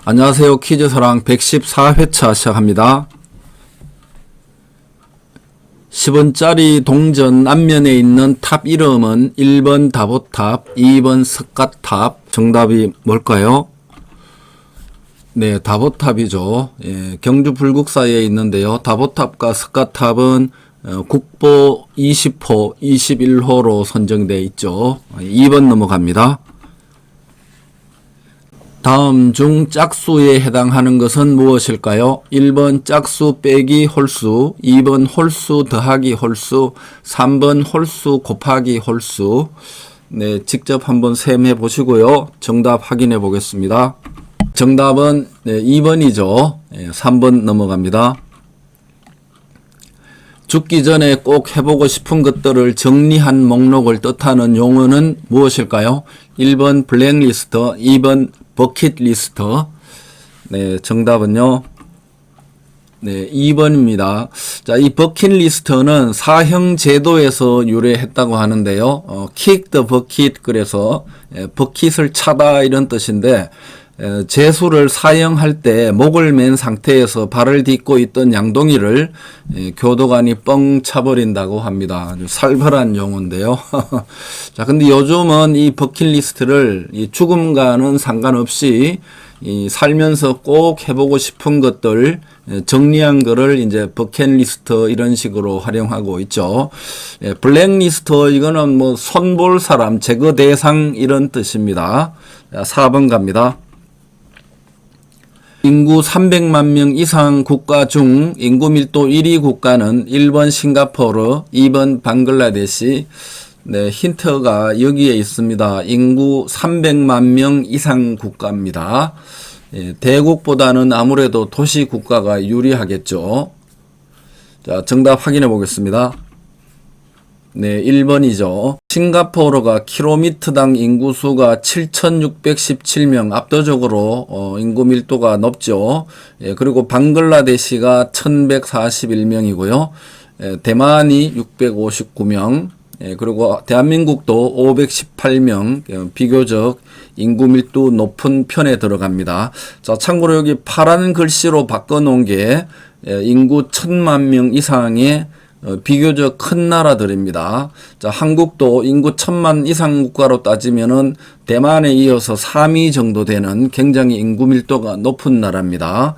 안녕하세요. 퀴즈사랑 114회차 시작합니다. 10원짜리 동전 앞면에 있는 탑 이름은 1번 다보탑, 2번 석가탑. 정답이 뭘까요? 네, 다보탑이죠. 예, 경주 불국사에 있는데요. 다보탑과 석가탑은 국보 20호, 21호로 선정되어 있죠. 2번 넘어갑니다. 다음 중 짝수에 해당하는 것은 무엇일까요? 1번 짝수 빼기 홀수, 2번 홀수 더하기 홀수, 3번 홀수 곱하기 홀수. 네, 직접 한번 셈해 보시고요. 정답 확인해 보겠습니다. 정답은 2번이죠. 3번 넘어갑니다. 죽기 전에 꼭 해보고 싶은 것들을 정리한 목록을 뜻하는 용어는 무엇일까요? 1번 블랙리스트, 2번 버킷리스트. 네, 정답은요. 네, 2번입니다. 자, 이 버킷리스트는 사형 제도에서 유래했다고 하는데요. kick the bucket, 그래서 버킷을 차다 이런 뜻인데, 제수를 사형할 때 목을 맨 상태에서 발을 딛고 있던 양동이를 교도관이 뻥 차버린다고 합니다. 아주 살벌한 용어인데요. 자, 근데 요즘은 이 버킷리스트를 이 죽음과는 상관없이 이 살면서 꼭 해보고 싶은 것들 정리한 거를 이제 버킷리스트 이런 식으로 활용하고 있죠. 블랙리스트 이거는 뭐 손볼 사람, 제거 대상 이런 뜻입니다. 자, 4번 갑니다. 인구 300만 명 이상 국가 중 인구 밀도 1위 국가는 1번 싱가포르, 2번 방글라데시. 네, 힌트가 여기에 있습니다. 인구 300만 명 이상 국가입니다. 예, 대국보다는 아무래도 도시 국가가 유리하겠죠. 자, 정답 확인해 보겠습니다. 네, 1번이죠. 싱가포르가 킬로미터당 인구수가 7,617명, 압도적으로 인구 밀도가 높죠. 예, 그리고 방글라데시가 1,141명이고요. 예, 대만이 659명, 예, 그리고 대한민국도 518명, 비교적 인구 밀도 높은 편에 들어갑니다. 자, 참고로 여기 파란 글씨로 바꿔놓은 게 인구 1,000만 명 이상의 비교적 큰 나라들입니다. 자, 한국도 인구 1,000만 이상 국가로 따지면은 대만에 이어서 3위 정도 되는 굉장히 인구 밀도가 높은 나라입니다.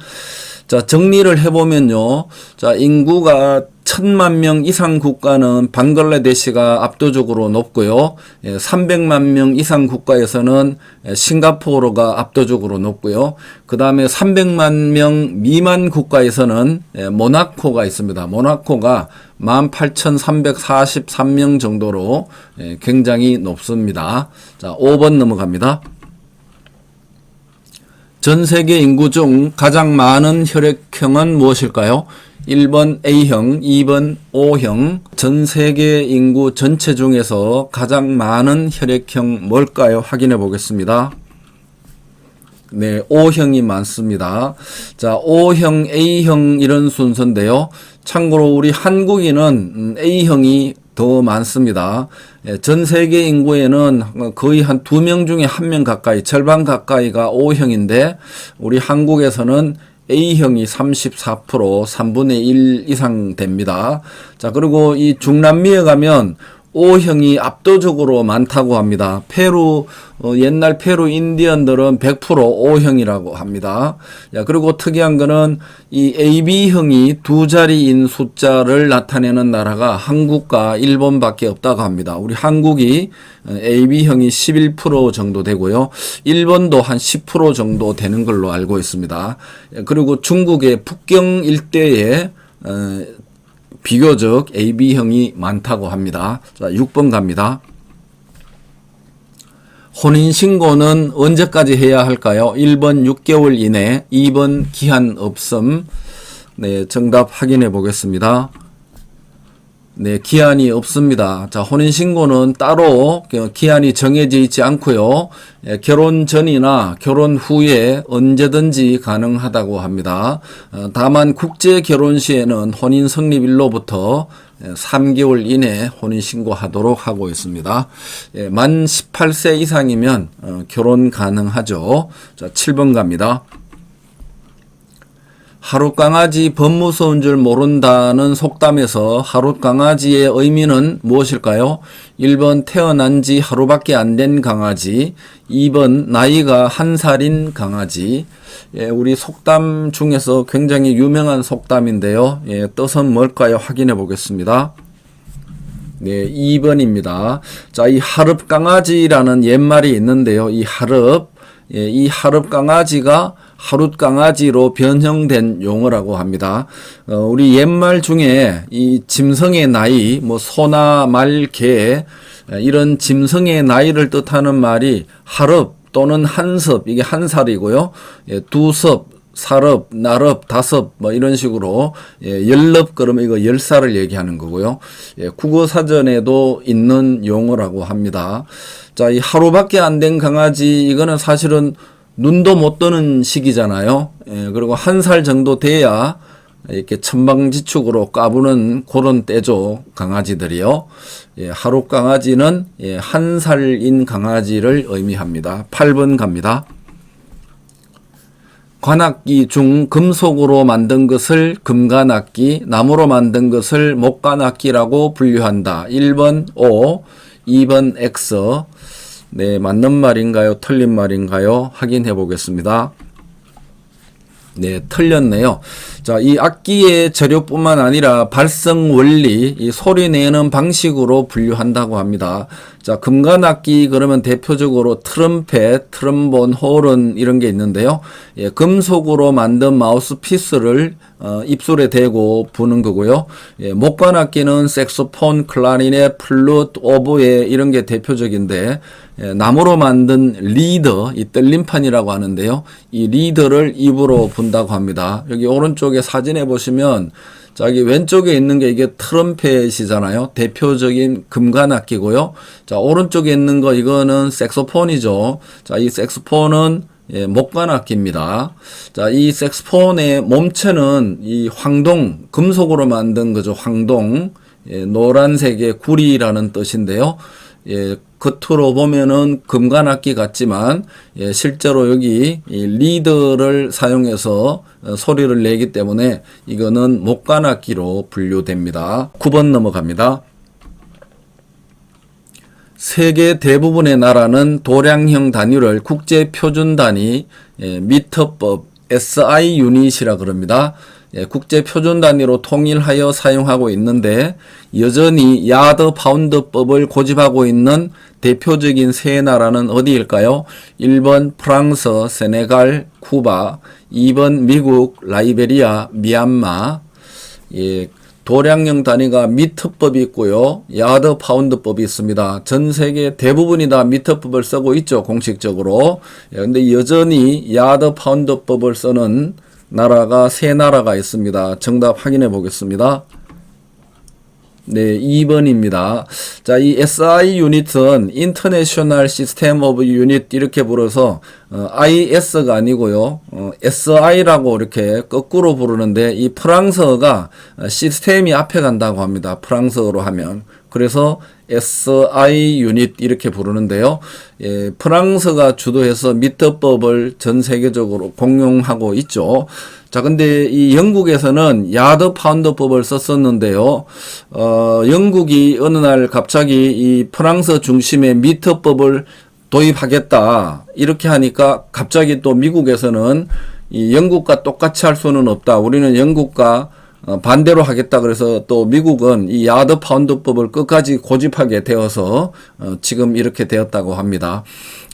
자, 정리를 해보면요. 자, 인구가 1,000만 명 이상 국가는 방글라데시가 압도적으로 높고요. 300만 명 이상 국가에서는 싱가포르가 압도적으로 높고요. 그 다음에 300만 명 미만 국가에서는 모나코가 있습니다. 모나코가 18,343명 정도로 굉장히 높습니다. 자, 5번 넘어갑니다. 전 세계 인구 중 가장 많은 혈액형은 무엇일까요? 1번 A형, 2번 O형. 전 세계 인구 전체 중에서 가장 많은 혈액형 뭘까요? 확인해 보겠습니다. 네, O형이 많습니다. 자, O형, A형 이런 순서인데요. 참고로 우리 한국인은 A형이 더 많습니다. 전 세계 인구에는 거의 한 2명 중에 1명 가까이, 절반 가까이가 O형인데 우리 한국에서는 A형이 34%, 3분의 1 이상 됩니다. 자, 그리고 이 중남미에 가면 O형이 압도적으로 많다고 합니다. 페루, 옛날 페루 인디언들은 100% O형이라고 합니다. 야, 그리고 특이한 거는 이 AB형이 두 자리인 숫자를 나타내는 나라가 한국과 일본밖에 없다고 합니다. 우리 한국이 AB형이 11% 정도 되고요. 일본도 한 10% 정도 되는 걸로 알고 있습니다. 그리고 중국의 북경 일대에 비교적 AB형이 많다고 합니다. 자, 6번 갑니다. 혼인신고는 언제까지 해야 할까요? 1번 6개월 이내, 2번 기한 없음. 네, 정답 확인해 보겠습니다. 네, 기한이 없습니다. 자, 혼인신고는 따로 기한이 정해져 있지 않고요. 결혼 전이나 결혼 후에 언제든지 가능하다고 합니다. 다만 국제 결혼 시에는 혼인 성립일로부터 3개월 이내 혼인신고하도록 하고 있습니다. 만 18세 이상이면 결혼 가능하죠. 자, 7번 갑니다. 하룻강아지 법 무서운 줄 모른다는 속담에서 하룻강아지의 의미는 무엇일까요? 1번 태어난 지 하루밖에 안 된 강아지, 2번 나이가 1살인 강아지. 우리 속담 중에서 굉장히 유명한 속담인데요. 뜻은 뭘까요? 확인해 보겠습니다. 네, 2번입니다. 자, 이 하룻강아지라는 옛말이 있는데요. 이 하룻강아지가 하룻강아지로 변형된 용어라고 합니다. 우리 옛말 중에 이 짐승의 나이, 뭐 소나 말, 개, 이런 짐승의 나이를 뜻하는 말이 하릅 또는 한섭, 이게 한 살이고요. 두섭, 사럽, 나럽, 다섭, 뭐 이런 식으로 열럽 그러면 이거 10살을 얘기하는 거고요. 국어사전에도 있는 용어라고 합니다. 자, 이 하루밖에 안 된 강아지, 이거는 사실은 눈도 못 뜨는 시기잖아요. 그리고 1살 정도 돼야 이렇게 천방지축으로 까부는 그런 때죠. 강아지들이요. 하루 강아지는 1살인 강아지를 의미합니다. 8번 갑니다. 관악기 중 금속으로 만든 것을 금관악기, 나무로 만든 것을 목관악기라고 분류한다. 1번 O, 2번 X. 네, 맞는 말인가요? 틀린 말인가요? 확인해 보겠습니다. 네, 틀렸네요. 자, 이 악기의 재료뿐만 아니라 발성 원리, 이 소리 내는 방식으로 분류한다고 합니다. 자, 금관악기 그러면 대표적으로 트럼펫, 트럼본, 호른 이런 게 있는데요. 금속으로 만든 마우스피스를 입술에 대고 부는 거고요. 목관악기는 색소폰, 클라리넷, 플루트, 오보에 이런 게 대표적인데, 나무로 만든 리더, 이 떨림판이라고 하는데요. 이 리더를 입으로 분다고 합니다. 여기 오른쪽에 사진에 보시면 저기 왼쪽에 있는 게 이게 트럼펫이잖아요. 대표적인 금관악기고요. 자, 오른쪽에 있는 거 이거는 색소폰이죠. 자, 이 색소폰은 목관악기입니다. 자, 이 색소폰의 몸체는 이 황동, 금속으로 만든 거죠. 황동, 노란색의 구리라는 뜻인데요. 겉으로 보면은 금관악기 같지만 실제로 여기 이 리드를 사용해서 소리를 내기 때문에 이거는 목관악기로 분류됩니다. 9번 넘어갑니다. 세계 대부분의 나라는 도량형 단위를 국제표준 단위 미터법 SI 유닛이라 그럽니다. 국제 표준 단위로 통일하여 사용하고 있는데 여전히 야드 파운드법을 고집하고 있는 대표적인 세 나라는 어디일까요? 1번 프랑스, 세네갈, 쿠바, 2번 미국, 라이베리아, 미얀마. 도량형 단위가 미터법이 있고요. 야드 파운드법이 있습니다. 전 세계 대부분이 다 미터법을 쓰고 있죠. 공식적으로. 근데 여전히 야드 파운드법을 쓰는 나라가 세 나라가 있습니다. 정답 확인해 보겠습니다. 네, 2번입니다. 자, 이 SI 유닛은 International System of Unit 이렇게 불어서 IS가 아니고요. SI라고 이렇게 거꾸로 부르는데 이 프랑스어가 시스템이 앞에 간다고 합니다. 프랑스어로 하면. 그래서 SI 유닛 이렇게 부르는데요. 프랑스가 주도해서 미터법을 전 세계적으로 공용하고 있죠. 자, 근데 이 영국에서는 야드 파운드법을 썼었는데요. 영국이 어느 날 갑자기 이 프랑스 중심의 미터법을 도입하겠다. 이렇게 하니까 갑자기 또 미국에서는 이 영국과 똑같이 할 수는 없다. 우리는 영국과 반대로 하겠다. 그래서 또 미국은 이 야드 파운드법을 끝까지 고집하게 되어서 지금 이렇게 되었다고 합니다.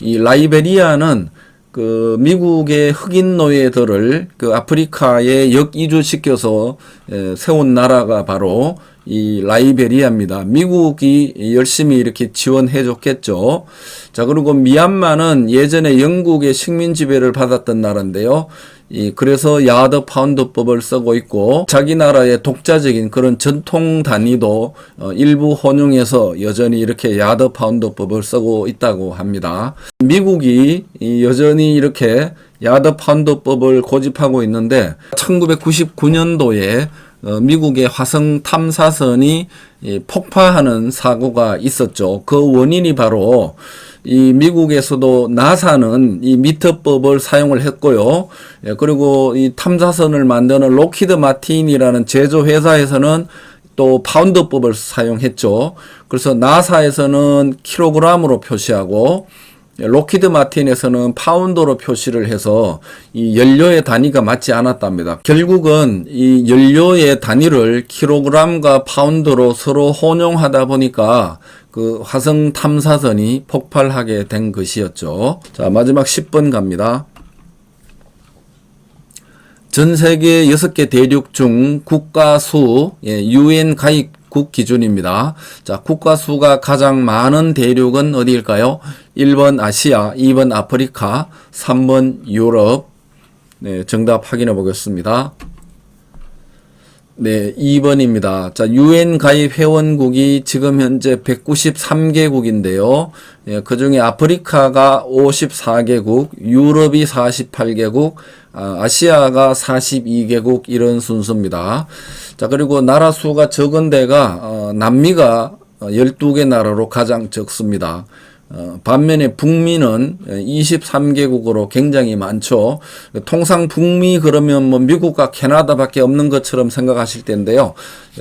이 라이베리아는 그 미국의 흑인 노예들을 그 아프리카에 역이주시켜서 세운 나라가 바로 이 라이베리아입니다. 미국이 열심히 이렇게 지원해 줬겠죠. 자, 그리고 미얀마는 예전에 영국의 식민 지배를 받았던 나라인데요. 그래서 야드 파운드법을 쓰고 있고 자기 나라의 독자적인 그런 전통 단위도 일부 혼용해서 여전히 이렇게 야드 파운드법을 쓰고 있다고 합니다. 미국이 여전히 이렇게 야드 파운드법을 고집하고 있는데 1999년도에 미국의 화성 탐사선이 폭파하는 사고가 있었죠. 그 원인이 바로 이 미국에서도 나사는 이 미터법을 사용을 했고요. 예, 그리고 이 탐사선을 만드는 록히드 마틴이라는 제조 회사에서는 또 파운드법을 사용했죠. 그래서 나사에서는 킬로그램으로 표시하고 록히드 마틴에서는 파운드로 표시를 해서 이 연료의 단위가 맞지 않았답니다. 결국은 이 연료의 단위를 킬로그램과 파운드로 서로 혼용하다 보니까 그 화성 탐사선이 폭발하게 된 것이었죠. 자, 마지막 10번 갑니다. 전 세계 6개 대륙 중 국가 수, UN 가입국 기준입니다. 자, 국가 수가 가장 많은 대륙은 어디일까요? 1번 아시아, 2번 아프리카, 3번 유럽. 네, 정답 확인해 보겠습니다. 네, 2번입니다. 자, UN 가입 회원국이 지금 현재 193개국인데요. 예, 그 중에 아프리카가 54개국, 유럽이 48개국, 아시아가 42개국 이런 순서입니다. 자, 그리고 나라 수가 적은 데가 남미가 12개 나라로 가장 적습니다. 반면에 북미는 23개국으로 굉장히 많죠. 통상 북미 그러면 뭐 미국과 캐나다밖에 없는 것처럼 생각하실 텐데요.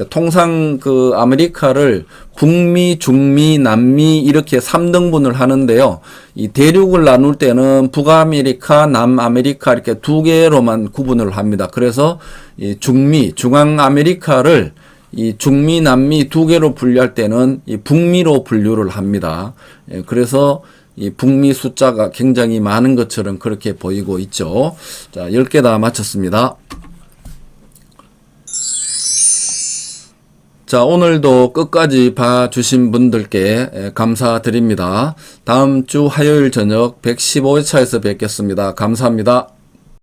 통상 그 아메리카를 북미, 중미, 남미 이렇게 3등분을 하는데요. 이 대륙을 나눌 때는 북아메리카, 남아메리카 이렇게 두 개로만 구분을 합니다. 그래서 이 중미, 중앙아메리카를 이 중미, 남미 두 개로 분류할 때는 이 북미로 분류를 합니다. 예, 그래서 이 북미 숫자가 굉장히 많은 것처럼 그렇게 보이고 있죠. 자, 10개 다 마쳤습니다. 자, 오늘도 끝까지 봐주신 분들께 감사드립니다. 다음 주 화요일 저녁 115회차에서 뵙겠습니다. 감사합니다.